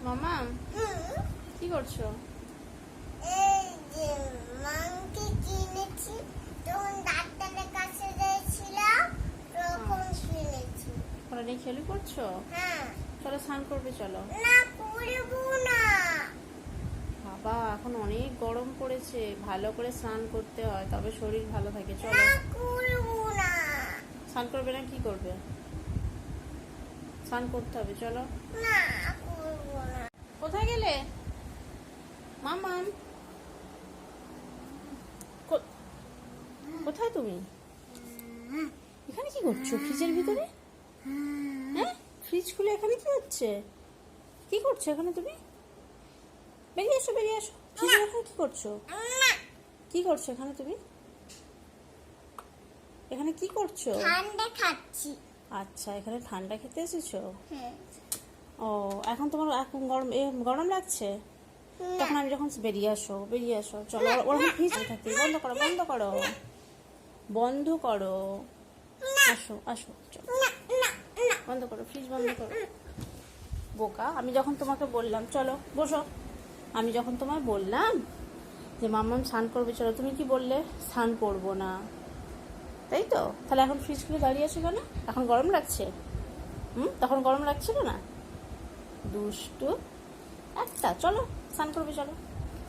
মামা কি করছো? এই যে মাংকি কিনেছি, তখন ডাক্তারের কাছে গিয়েছিলাম, তখন কিনেছি। ওরা নিয়ে খেলি করছো? হ্যাঁ। চলো স্নান করবে, চলো। না, করবো না। বাবা এখন অনেক গরম পড়েছে, ভালো করে স্নান করতে হয় তবে শরীর ভালো থাকে। চলো। না, করবো না। স্নান করবে না? কি করবে? স্নান করতে হবে, চলো। না, করবো না। কোথায় গেলে মামাম? কোথায় তুমি? এখানে কি করছো ফ্রিজের ভিতরে? হ্যাঁ, ফ্রিজ খুলে এখানে কি হচ্ছে? কি করছো এখানে তুমি? বেরিয়ে এসো, বেরিয়ে এসো। ফ্রিজের এখানে কি করছো? না, কি করছো এখানে তুমি? এখানে কি করছো? ঠান্ডা খাচ্ছি। আচ্ছা, এখানে ঠান্ডা খেতে এসেছো? হ্যাঁ। ও, এখন তোমার এখন গরম লাগছে? তখন আমি যখন বেরিয়ে আসো, বেরিয়ে আসো, চলো। ওরা ফ্রিজ থাকতে বন্ধ করো, বন্ধ করো, বন্ধ করো। আসো আসো, চলো, না, না, না। বন্ধ করো, ফ্রিজ বন্ধ করো। বোকা, আমি যখন তোমাকে বললাম চলো বসো, আমি যখন তোমায় বললাম যে মাম্মাম স্নান করবে চলো, তুমি কি বললে? স্নান করবো না, তাই তো? তাহলে এখন ফ্রিজ খুলে দাঁড়িয়ে আছো কেন? এখন গরম লাগছে? তখন গরম লাগছিল না? দুষ্টু একটা। চলো স্নান করবে, চলো।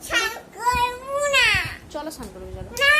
স্নান করবো না। চলো স্নান করবে, চলো। না,